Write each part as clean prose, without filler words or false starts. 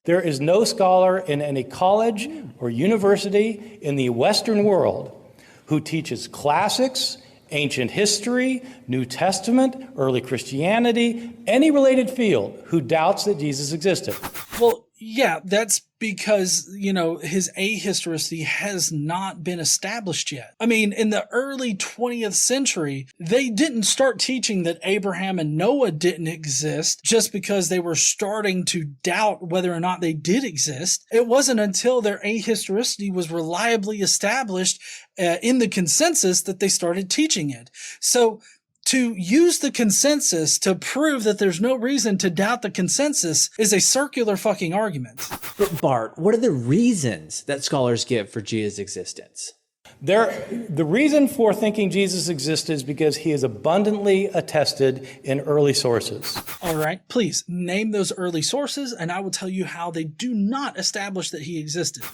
There is no scholar in any college or university in the Western world who teaches classics, ancient history, New Testament, early Christianity, any related field who doubts that Jesus existed. Well, yeah, that's because, his ahistoricity has not been established yet. I mean, in the early 20th century, they didn't start teaching that Abraham and Noah didn't exist just because they were starting to doubt whether or not they did exist. It wasn't until their ahistoricity was reliably established in the consensus that they started teaching it. So to use the consensus to prove that there's no reason to doubt the consensus is a circular fucking argument. But Bart, what are the reasons that scholars give for Jesus' existence? The reason for thinking Jesus existed is because he is abundantly attested in early sources. All right, please name those early sources and I will tell you how they do not establish that he existed.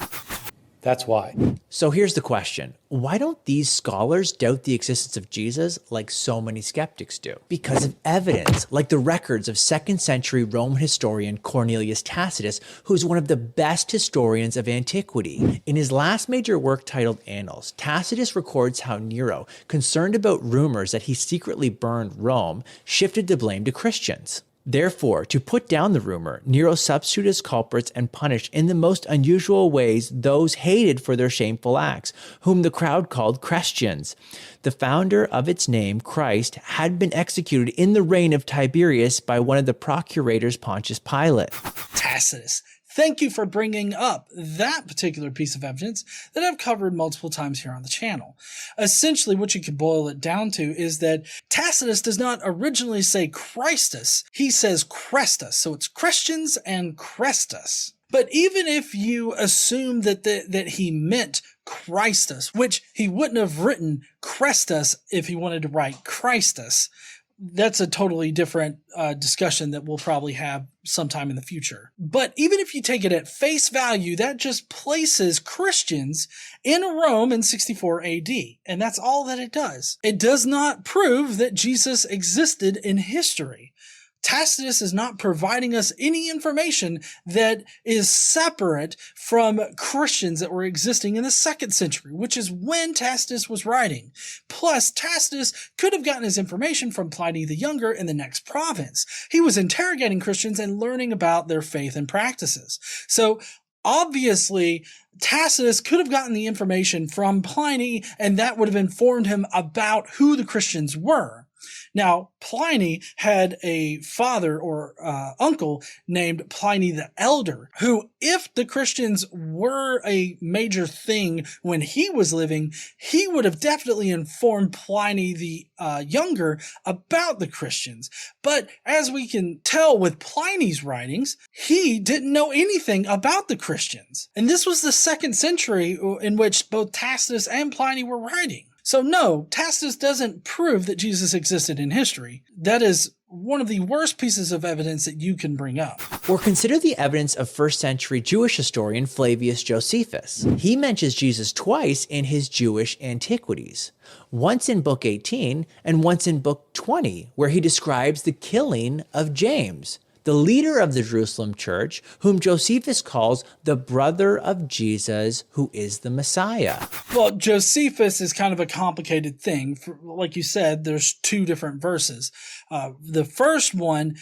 That's why. So here's the question. Why don't these scholars doubt the existence of Jesus like so many skeptics do? Because of evidence, like the records of 2nd century Roman historian Cornelius Tacitus, who's one of the best historians of antiquity. In his last major work titled Annals, Tacitus records how Nero, concerned about rumors that he secretly burned Rome, shifted the blame to Christians. Therefore, to put down the rumor, Nero substituted as culprits and punished in the most unusual ways those hated for their shameful acts, whom the crowd called Christians. The founder of its name, Christ, had been executed in the reign of Tiberius by one of the procurators, Pontius Pilate. Tacitus. Thank you for bringing up that particular piece of evidence that I've covered multiple times here on the channel. Essentially, what you could boil it down to is that Tacitus does not originally say Christus, he says Crestus. So it's Christians and Crestus. But even if you assume that he meant Christus, which he wouldn't have written Crestus if he wanted to write Christus, that's a totally different discussion that we'll probably have sometime in the future. But even if you take it at face value, that just places Christians in Rome in 64 AD. And that's all that it does. It does not prove that Jesus existed in history. Tacitus is not providing us any information that is separate from Christians that were existing in the 2nd century, which is when Tacitus was writing. Plus, Tacitus could have gotten his information from Pliny the Younger in the next province. He was interrogating Christians and learning about their faith and practices. So, obviously, Tacitus could have gotten the information from Pliny, and that would have informed him about who the Christians were. Now, Pliny had a father or uncle named Pliny the Elder, who, if the Christians were a major thing when he was living, he would have definitely informed Pliny the Younger about the Christians. But as we can tell with Pliny's writings, he didn't know anything about the Christians. And this was the 2nd century in which both Tacitus and Pliny were writing. So no, Tacitus doesn't prove that Jesus existed in history. That is one of the worst pieces of evidence that you can bring up. Or consider the evidence of 1st century Jewish historian Flavius Josephus. He mentions Jesus twice in his Jewish Antiquities, once in Book 18 and once in Book 20, where he describes the killing of James, the leader of the Jerusalem church, whom Josephus calls the brother of Jesus, who is the Messiah. Well, Josephus is kind of a complicated thing. Like you said, there's 2 different verses. The first one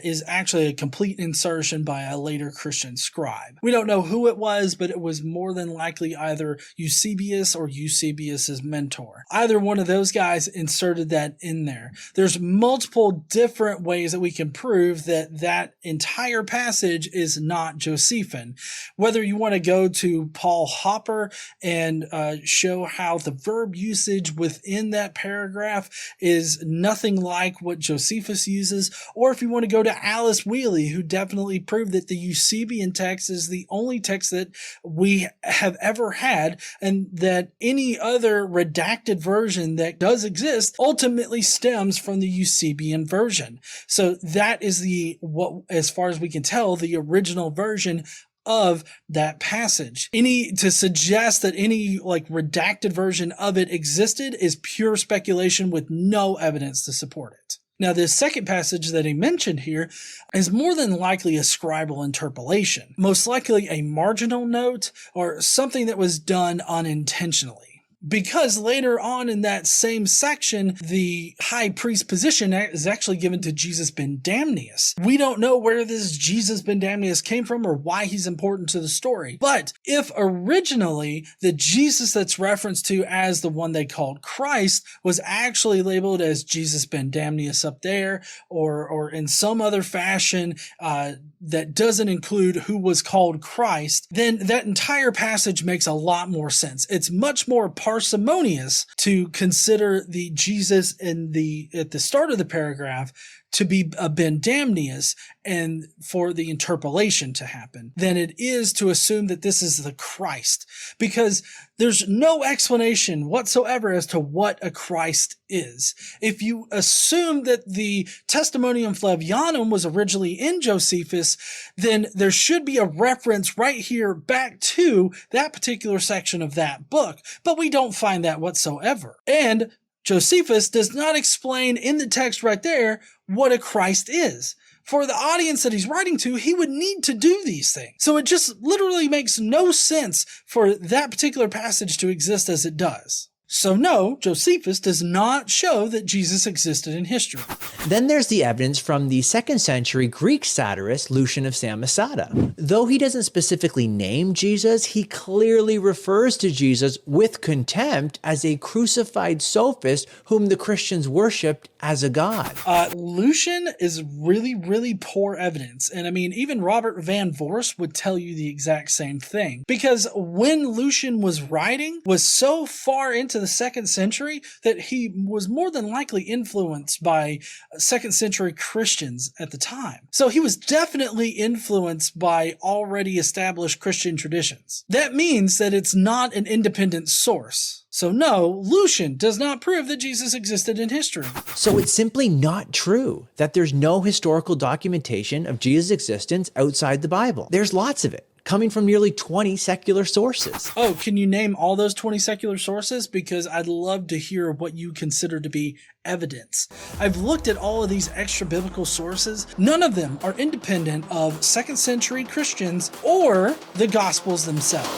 is actually a complete insertion by a later Christian scribe. We don't know who it was, but it was more than likely either Eusebius or Eusebius's mentor. Either one of those guys inserted that in there. There's multiple different ways that we can prove that entire passage is not Josephine. Whether you want to go to Paul Hopper and show how the verb usage within that paragraph is nothing like what Josephus uses, or if you want to go to Alice Wheely, who definitely proved that the Eusebian text is the only text that we have ever had, and that any other redacted version that does exist ultimately stems from the Eusebian version. So that is what, as far as we can tell, the original version of that passage. To suggest that any redacted version of it existed is pure speculation with no evidence to support it. Now, this second passage that he mentioned here is more than likely a scribal interpolation, most likely a marginal note or something that was done unintentionally. Because later on in that same section, the high priest position is actually given to Jesus ben Damnius. We don't know where this Jesus ben Damnius came from or why he's important to the story. But if originally the Jesus that's referenced to as the one they called Christ was actually labeled as Jesus ben Damnius up there, or in some other fashion that doesn't include who was called Christ, then that entire passage makes a lot more sense. It's much more parsimonious to consider the Jesus at the start of the paragraph to be a ben Damnius and for the interpolation to happen than it is to assume that this is the Christ, because there's no explanation whatsoever as to what a Christ is. If you assume that the Testimonium Flavianum was originally in Josephus, then there should be a reference right here back to that particular section of that book, but we don't find that whatsoever. And Josephus does not explain in the text right there what a Christ is. For the audience that he's writing to, he would need to do these things. So it just literally makes no sense for that particular passage to exist as it does. So no, Josephus does not show that Jesus existed in history. Then there's the evidence from the 2nd century Greek satirist Lucian of Samosata. Though he doesn't specifically name Jesus, he clearly refers to Jesus with contempt as a crucified sophist whom the Christians worshipped as a god. Lucian is really, really poor evidence. And I mean, even Robert Van Voorst would tell you the exact same thing. Because when Lucian was writing was so far into the 2nd century that he was more than likely influenced by 2nd century Christians at the time. So he was definitely influenced by already established Christian traditions. That means that it's not an independent source. So no, Lucian does not prove that Jesus existed in history. So it's simply not true that there's no historical documentation of Jesus' existence outside the Bible. There's lots of it, coming from nearly 20 secular sources. Oh, can you name all those 20 secular sources? Because I'd love to hear what you consider to be evidence. I've looked at all of these extra biblical sources. None of them are independent of 2nd century Christians or the Gospels themselves.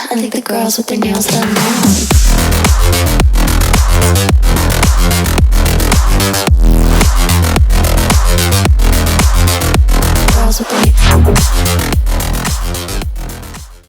I think the girls with their nails done now.